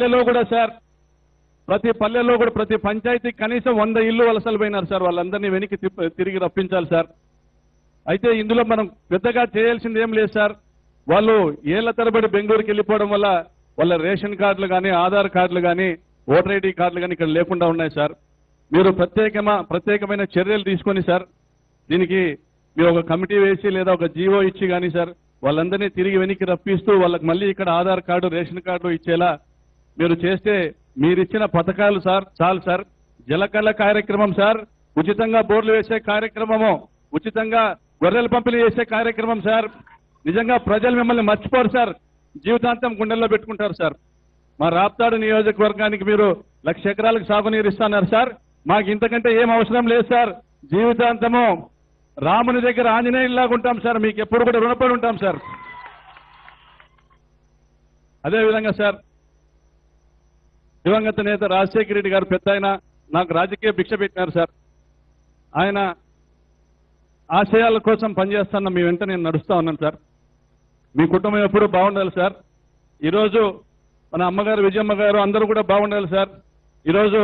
పల్లెలో కూడా సార్, ప్రతి పల్లెలో కూడా ప్రతి పంచాయతీ కనీసం 100 ఇళ్ళు వలసలు పోయినారు సార్. వాళ్ళందరినీ వెనక్కి తిరిగి రప్పించాలి సార్. అయితే ఇందులో మనం పెద్దగా చేయాల్సింది ఏం లేదు సార్. వాళ్ళు ఏళ్ల తరబడి బెంగళూరుకి వెళ్ళిపోవడం వల్ల వాళ్ళ రేషన్ కార్డులు కానీ, ఆధార్ కార్డులు కానీ, ఓటర్ ఐడి కార్డులు కానీ ఇక్కడ లేకుండా ఉన్నాయి సార్. మీరు ప్రత్యేకమైన చర్యలు తీసుకొని సార్, దీనికి మీరు ఒక కమిటీ వేసి లేదా ఒక జీవో ఇచ్చి కానీ సార్, వాళ్ళందరినీ తిరిగి వెనక్కి రప్పిస్తూ వాళ్ళకి మళ్ళీ ఇక్కడ ఆధార్ కార్డు, రేషన్ కార్డు ఇచ్చేలా మీరు చేస్తే, మీరిచ్చిన పథకాలు సార్ చాలు సార్. జలకళ కార్యక్రమం సార్, ఉచితంగా బోర్లు వేసే కార్యక్రమము, ఉచితంగా గొర్రెలు పంపిణీ చేసే కార్యక్రమం సార్. నిజంగా ప్రజలు మిమ్మల్ని మర్చిపోరు సార్, జీవితాంతం గుండెల్లో పెట్టుకుంటారు సార్. మా రాప్తాడు నియోజకవర్గానికి మీరు 1,00,000 ఎకరాలకు సాగునీరు ఇస్తున్నారు సార్. మాకు ఇంతకంటే ఏం అవసరం లేదు సార్. జీవితాంతము రాముని దగ్గర ఆంజనేయుల్లాగా ఉంటాం సార్, మీకు ఎప్పుడు కూడా రుణపడి ఉంటాం సార్. అదేవిధంగా సార్, దివంగత నేత రాజశేఖర రెడ్డి గారు పెద్ద ఆయన నాకు రాజకీయ భిక్ష పెట్టినారు సార్. ఆయన ఆశయాల కోసం పనిచేస్తున్న మీ వెంట నేను నడుస్తా ఉన్నాను సార్. మీ కుటుంబం ఎప్పుడూ బాగుండాలి సార్. ఈరోజు మన అమ్మగారు విజయమ్మ గారు అందరూ కూడా బాగుండాలి సార్. ఈరోజు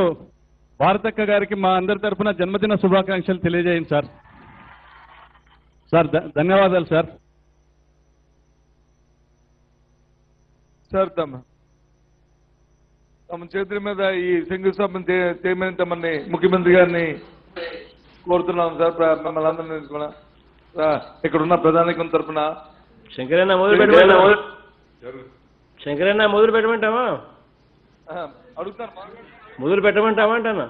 భారతక్క గారికి మా అందరి తరఫున జన్మదిన శుభాకాంక్షలు తెలియజేయండి సార్. సార్ ధన్యవాదాలు సార్. సార్ తమ చేతుల మీద ఈ శంకుస్థాపన చేయమని తమని ముఖ్యమంత్రి గారిని కోరుతున్నాం సార్. మిమ్మల్ని అందరినీ ఇక్కడ ఉన్న ప్రధానికం తరఫున శంకరన్న మొదలు పెట్టమంటావా? అడుగుతాను, మొదలు పెట్టమంటావా అంటానా?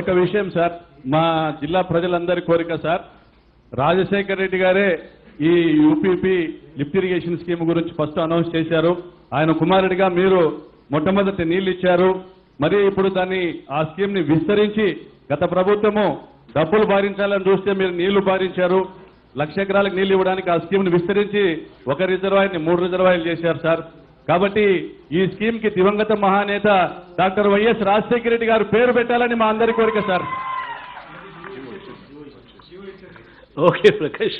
ఒక విషయం సార్, మా జిల్లా ప్రజలందరి కోరిక సార్, రాజశేఖర రెడ్డి గారే ఈ యూపీపీ లిఫ్ట్ ఇరిగేషన్ స్కీమ్ గురించి ఫస్ట్ అనౌన్స్ చేశారు. ఆయన కుమారుడిగా మీరు మొట్టమొదటి నీళ్లు ఇచ్చారు. మరి ఇప్పుడు ఆ స్కీమ్ ని విస్తరించి, గత ప్రభుత్వము డబ్బులు భారించాలని చూస్తే మీరు నీళ్లు భారించారు. 1,00,000 ఎకరాలకు నీళ్లు ఇవ్వడానికి ఆ స్కీమ్ ని విస్తరించి 1 రిజర్వాయర్ని 3 రిజర్వాయర్లు చేశారు సార్. కాబట్టి ఈ స్కీమ్ కి దివంగత మహానేత డాక్టర్ వైఎస్ రాజశేఖర రెడ్డి గారు పేరు పెట్టాలని మా అందరి కోరిక sir. Okay Prakash,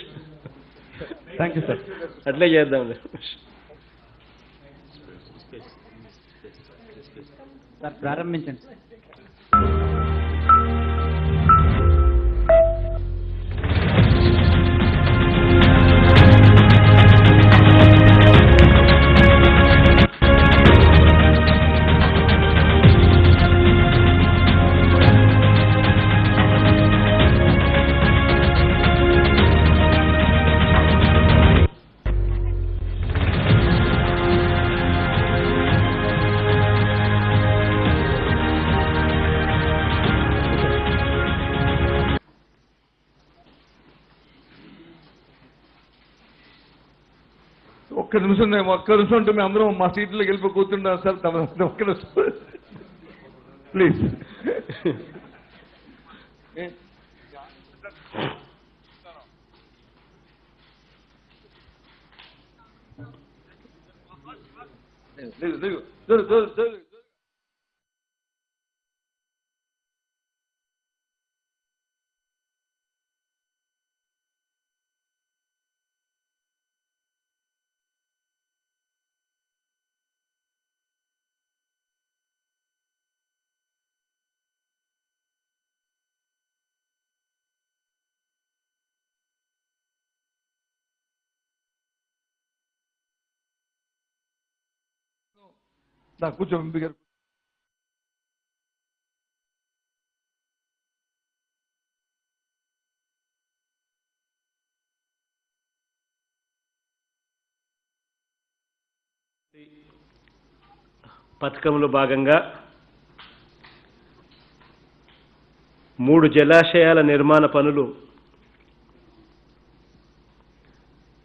thank you sir. అట్లే చేద్దాంలే సార్. ప్రారంభించండి. ఒక్క నిమిషం ఉంటే మేము అందరం మా సీట్లోకి వెళ్ళిపోయి కూర్చుంటాం సార్. ఒక్క నిమిషం ప్లీజ్. కూర్చో ఎంపీ గారు. పథకంలో భాగంగా 3 జలాశయాల నిర్మాణ పనులు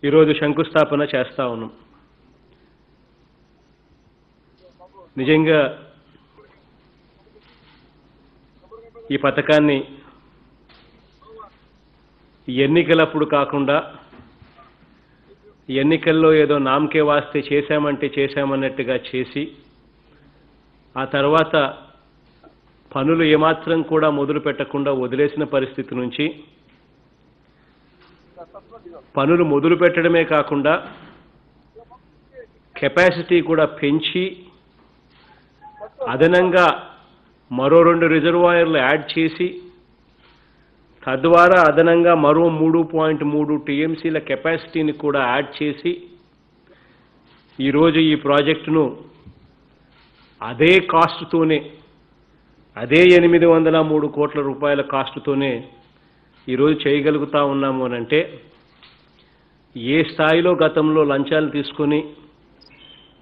ఈరోజు శంకుస్థాపన చేస్తా ఉన్నాం. నిజంగా ఈ పథకాన్ని ఎన్నికలప్పుడు కాకుండా ఎన్నికల్లో ఏదో నామకే వాస్తే చేశామంటే చేశామన్నట్టుగా చేసి ఆ తర్వాత పనులు ఏమాత్రం కూడా మొదలు పెట్టకుండా వదిలేసిన పరిస్థితి నుంచి పనులు మొదలు పెట్టడమే కాకుండా కెపాసిటీ కూడా పెంచి అదనంగా మరో 2 రిజర్వాయర్లు యాడ్ చేసి తద్వారా అదనంగా మరో 3.3 టీఎంసీల కెపాసిటీని కూడా యాడ్ చేసి ఈరోజు ఈ ప్రాజెక్టును అదే కాస్ట్తోనే అదే 803 కోట్ల రూపాయల కాస్ట్తోనే ఈరోజు చేయగలుగుతా ఉన్నాము అనంటే ఏ స్థాయిలో గతంలో లంచాలు తీసుకొని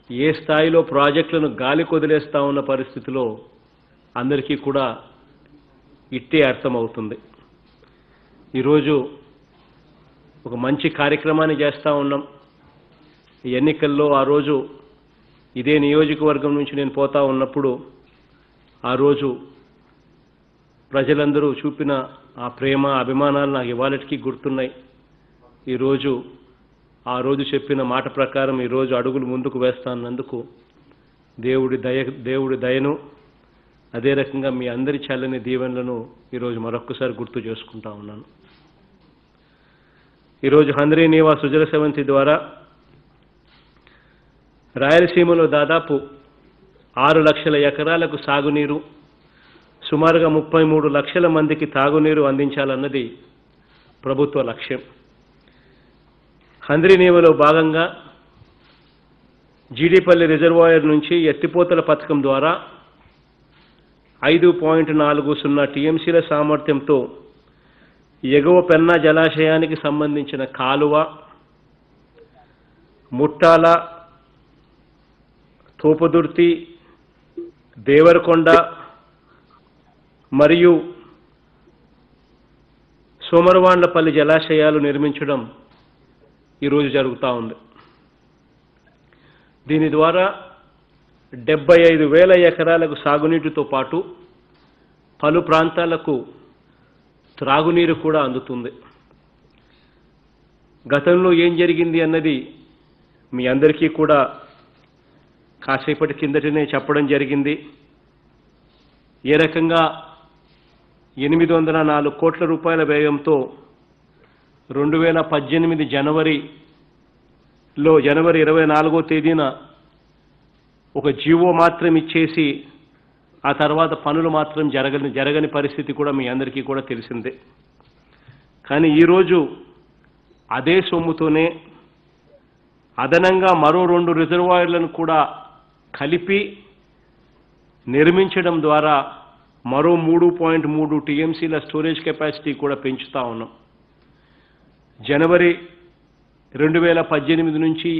ఏ స్థాయిలో ప్రాజెక్టులను గాలి కొదిలేస్తా ఉన్న పరిస్థితిలో అందరికీ కూడా ఇట్టే అర్థమవుతుంది. ఈరోజు ఒక మంచి కార్యక్రమాన్ని చేస్తూ ఉన్నాం. ఎన్నికల్లో ఆ రోజు ఇదే నియోజకవర్గం నుంచి నేను పోతా ఉన్నప్పుడు ఆ రోజు ప్రజలందరూ చూపిన ఆ ప్రేమ అభిమానాలు నాకు ఇవాళటికి గుర్తున్నాయి. ఈరోజు ఆ రోజు చెప్పిన మాట ప్రకారం ఈరోజు అడుగులు ముందుకు వేస్తానందుకు దేవుడి దయను అదే రకంగా మీ అందరి చల్లని దీవెనలను ఈరోజు మరొక్కసారి గుర్తు చేసుకుంటా ఉన్నాను. ఈరోజు హంద్రీ నీవా సుజల సెవంతి ద్వారా రాయలసీమలో దాదాపు 6 లక్షల ఎకరాలకు సాగునీరు, సుమారుగా 33 లక్షల మందికి తాగునీరు అందించాలన్నది ప్రభుత్వ లక్ష్యం. హంద్రీ నీవలో భాగంగా జీడిపల్లి రిజర్వాయర్ నుంచి ఎత్తిపోతల పథకం ద్వారా 5.40 టీఎంసీల సామర్థ్యంతో ఎగువ పెన్నా జలాశయానికి సంబంధించిన కాలువ, ముట్టాల, తోపుదుర్తి, దేవరకొండ మరియు సోమరవాండ్లపల్లి జలాశయాలు నిర్మించడం ఈరోజు జరుగుతూ ఉంది. దీని ద్వారా 75,000 ఎకరాలకు సాగునీటితో పాటు పలు ప్రాంతాలకు త్రాగునీరు కూడా అందుతుంది. గతంలో ఏం జరిగింది అన్నది మీ అందరికీ కూడా కాసేపటి కిందటనే చెప్పడం జరిగింది. ఏ రకంగా 804 కోట్ల రూపాయల వ్యయంతో 2018 జనవరి 24వ తేదీన ఒక జీవో మాత్రం ఇచ్చేసి ఆ తర్వాత పనులు మాత్రం జరగని పరిస్థితి కూడా మీ అందరికీ కూడా తెలిసిందే. కానీ ఈరోజు అదే సొమ్ముతోనే అదనంగా మరో 2 రిజర్వాయర్లను కూడా కలిపి నిర్మించడం ద్వారా మరో 3.3 టీఎంసీల స్టోరేజ్ కెపాసిటీ కూడా పెంచుతా ఉన్నాం. జనవరి 2018 నుంచి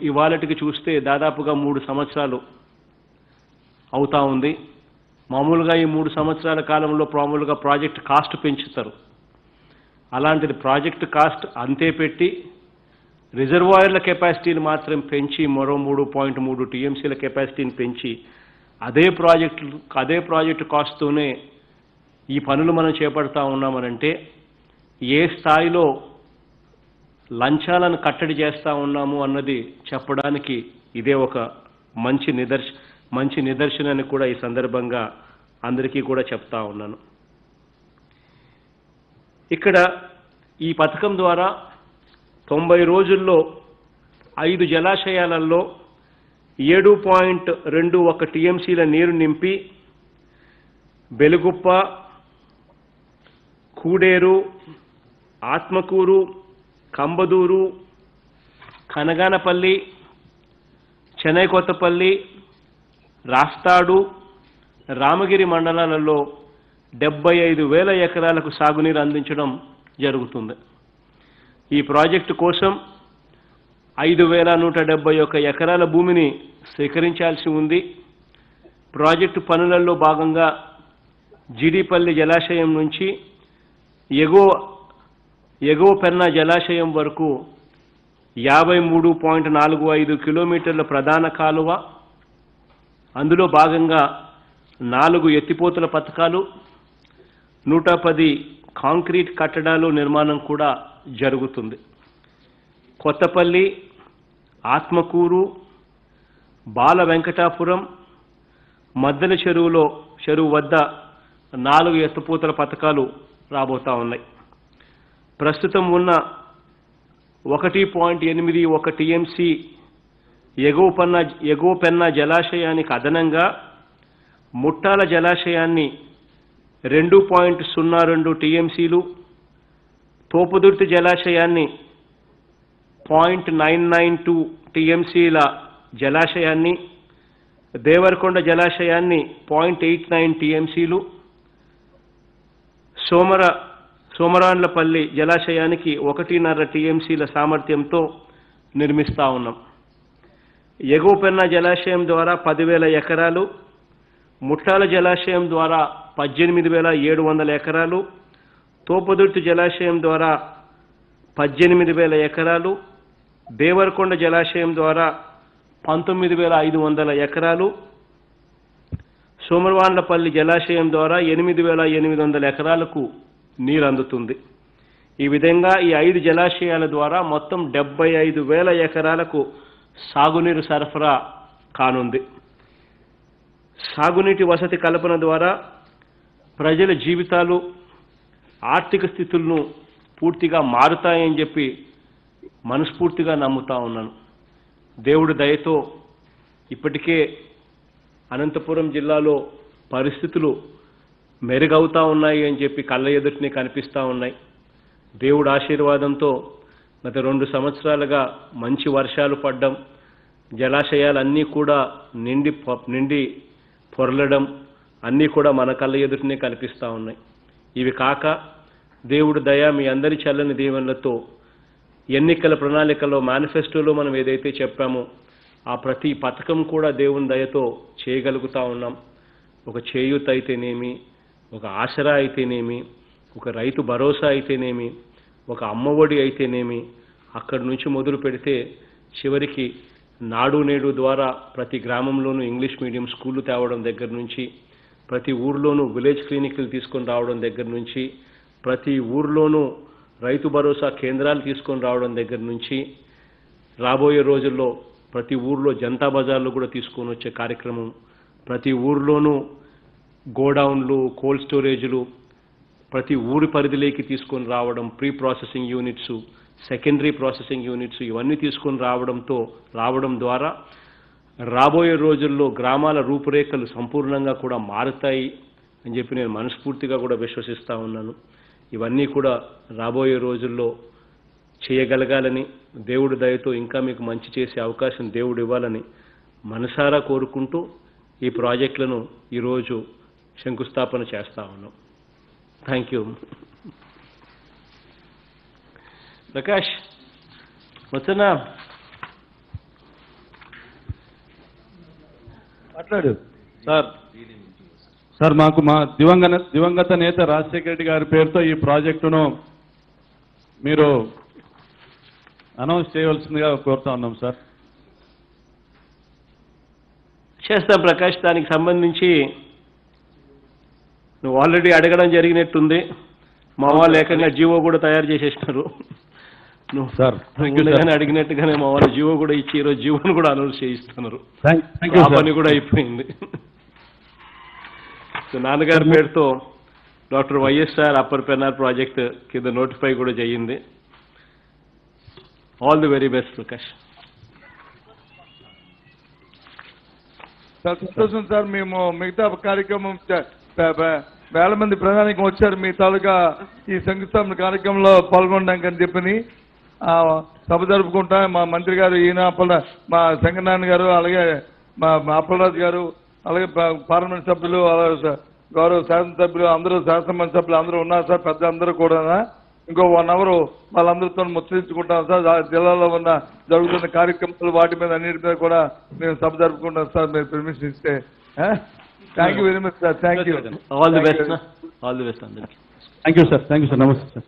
ఇవాళటికి చూస్తే దాదాపుగా 3 సంవత్సరాలు అవుతా ఉంది. మామూలుగా ఈ 3 సంవత్సరాల కాలంలో మామూలుగా ప్రాజెక్ట్ కాస్ట్ పెంచుతారు. అలాంటిది ప్రాజెక్ట్ కాస్ట్ అంతే పెట్టి రిజర్వాయర్ల కెపాసిటీని మాత్రం పెంచి మరో 3.3 టీఎంసీల కెపాసిటీని పెంచి అదే ప్రాజెక్టు కాస్ట్తోనే ఈ పనులు మనం చేపడతా ఉన్నామనంటే ఏ స్థాయిలో లంచాలను కట్టడి చేస్తూ ఉన్నాము అన్నది చెప్పడానికి ఇదే ఒక మంచి నిదర్శనాన్ని కూడా ఈ సందర్భంగా అందరికీ కూడా చెప్తా ఉన్నాను. ఇక్కడ ఈ పథకం ద్వారా 90 రోజుల్లో 5 జలాశయాలలో 7.21 టీఎంసీల నీరు నింపి బెలుగుప్ప, కూడేరు, ఆత్మకూరు, కంబదూరు, కనగానపల్లి, చెన్నై కొత్తపల్లి, రాస్తాడు, రామగిరి మండలాలలో 75,000 ఎకరాలకు సాగునీరు అందించడం జరుగుతుంది. ఈ ప్రాజెక్టు కోసం 5,171 ఎకరాల భూమిని సేకరించాల్సి ఉంది. ప్రాజెక్టు పనులలో భాగంగా జీడిపల్లి జలాశయం నుంచి ఎగువ పెన్నా జలాశయం వరకు 53.45 కిలోమీటర్ల ప్రధాన కాలువ, అందులో భాగంగా 4 ఎత్తిపోతల పథకాలు, 110 కాంక్రీట్ కట్టడాలు నిర్మాణం కూడా జరుగుతుంది. కొత్తపల్లి, ఆత్మకూరు, బాల వెంకటాపురం, మద్దెల చెరువు వద్ద 4 ఎత్తిపోతల పథకాలు రాబోతా ఉన్నాయి. ప్రస్తుతం ఉన్న 1.81 టీఎంసీ ఎగువ పెన్నా జలాశయానికి అదనంగా ముట్టాల జలాశయాన్ని 2.02 టీఎంసీలు, తోపుదుర్తి జలాశయాన్ని 0.992 టీఎంసీల జలాశయాన్ని, దేవరకొండ జలాశయాన్ని 0.89 టీఎంసీలు, సోమరాన్లపల్లి జలాశయానికి 1.5 టీఎంసీల సామర్థ్యంతో నిర్మిస్తా ఉన్నాం. ఎగువ పెన్నా జలాశయం ద్వారా 10,000 ఎకరాలు, ముట్టాల జలాశయం ద్వారా 18,700 ఎకరాలు, తోపుదుర్తి జలాశయం ద్వారా 18,000 ఎకరాలు, దేవరకొండ జలాశయం ద్వారా 19,500 ఎకరాలు, సోమవాన్లపల్లి జలాశయం ద్వారా 8,800 ఎకరాలకు నీరు అందుతుంది. ఈ విధంగా ఈ 5 జలాశయాల ద్వారా మొత్తం 75,000 ఎకరాలకు సాగునీరు సరఫరా కానుంది. సాగునీటి వసతి కల్పన ద్వారా ప్రజల జీవితాలు, ఆర్థిక స్థితులను పూర్తిగా మారుతాయని చెప్పి మనస్ఫూర్తిగా నమ్ముతా ఉన్నాను. దేవుడి దయతో ఇప్పటికే అనంతపురం జిల్లాలో పరిస్థితులు మెరుగవుతా ఉన్నాయి అని చెప్పి కళ్ళ ఎదుటినే కనిపిస్తూ ఉన్నాయి. దేవుడి ఆశీర్వాదంతో గత 2 సంవత్సరాలుగా మంచి వర్షాలు పడ్డం, జలాశయాలన్నీ కూడా నిండి పొరలడం అన్నీ కూడా మన కళ్ళ ఎదుటినే కనిపిస్తూ ఉన్నాయి. ఇవి కాక దేవుడి దయ, మీ అందరి చల్లని దీవెనలతో ఎన్నికల ప్రణాళికలో మేనిఫెస్టోలో మనం ఏదైతే చెప్పామో ఆ ప్రతి పథకం కూడా దేవుని దయతో చేయగలుగుతా ఉన్నాం. ఒక చేయూత అయితేనేమి, ఒక ఆసరా అయితేనేమి, ఒక రైతు భరోసా అయితేనేమి, ఒక అమ్మఒడి అయితేనేమి, అక్కడి నుంచి మొదలు పెడితే చివరికి నాడు నేడు ద్వారా ప్రతి గ్రామంలోనూ ఇంగ్లీష్ మీడియం స్కూళ్ళు తేవడం దగ్గర నుంచి, ప్రతి ఊర్లోనూ విలేజ్ క్లినిక్లు తీసుకొని రావడం దగ్గర నుంచి, ప్రతి ఊర్లోనూ రైతు భరోసా కేంద్రాలు తీసుకొని రావడం దగ్గర నుంచి, రాబోయే రోజుల్లో ప్రతి ఊర్లో జనతా బజార్లు కూడా తీసుకొని వచ్చే కార్యక్రమం, ప్రతి ఊర్లోనూ గోడౌన్లు, కోల్డ్ స్టోరేజ్లు ప్రతి ఊరి పరిధిలోకి తీసుకొని రావడం, pre processing units, secondary processing units ఇవన్నీ తీసుకొని రావడం ద్వారా రాబోయే రోజుల్లో గ్రామాల రూపురేఖలు సంపూర్ణంగా కూడా మారుతాయి అని చెప్పి నేను మనస్ఫూర్తిగా కూడా విశ్వసిస్తూ ఉన్నాను. ఇవన్నీ కూడా రాబోయే రోజుల్లో చేయగలగాలని, దేవుడి దయతో ఇంకా మీకు మంచి చేసే అవకాశం దేవుడు ఇవ్వాలని మనసారా కోరుకుంటూ ఈ ప్రాజెక్టులను ఈరోజు శంకుస్థాపన చేస్తా ఉన్నాం. Thank you. ప్రకాష్ వచ్చనా మాట్లాడు సార్ మాకు మా దివంగత నేత రాజశేఖర రెడ్డి గారి పేరుతో ఈ ప్రాజెక్టును మీరు అనౌన్స్ చేయవలసిందిగా కోరుతా ఉన్నాం సార్. చేస్తాం ప్రకాష్. దానికి సంబంధించి నువ్వు ఆల్రెడీ అడగడం జరిగినట్టుంది. మా వాళ్ళు ఏకంగా జీవో కూడా తయారు చేసేసినారు. నువ్వు సార్ అడిగినట్టుగానే మా వాళ్ళు జీవో కూడా ఇచ్చి ఈరోజు జీవోను కూడా అనౌన్స్ చేయిస్తున్నారు. ఆ పని కూడా అయిపోయింది. నాన్నగారి పేరుతో doctor YSR upper Pennar project కింద నోటిఫై కూడా చేయింది. All the very best Prakash. Sir సంతోషం సార్. మేము మిగతా కార్యక్రమం వేల మంది ప్రధానికం వచ్చారు మీ తాలూకా ఈ శంకుస్థాపన కార్యక్రమంలో పాల్గొనడానికి అని చెప్పని సభ జరుపుకుంటా మా మంత్రి గారు ఈయన మా శంకరనారాయణ గారు, అలాగే మా అప్పలరాజు గారు, అలాగే పార్లమెంట్ సభ్యులు, అలాగే గౌరవ శాసనసభ్యులు అందరూ, శాసనమండలి సభ్యులు అందరూ ఉన్నారు సార్. పెద్ద అందరూ కూడా ఇంకో 1 అవర్ వాళ్ళందరితో ముచ్చరించుకుంటాం సార్. జిల్లాలో ఉన్న జరుగుతున్న కార్యక్రమాలు వాటి మీద అన్నిటి మీద కూడా మేము సభ జరుపుకుంటాం సార్, మీరు పర్మిషన్ ఇస్తే. Thank you very much sir. Thank you. All the best. All the best అందరికీ. Thank you sir. నమస్తే సార్.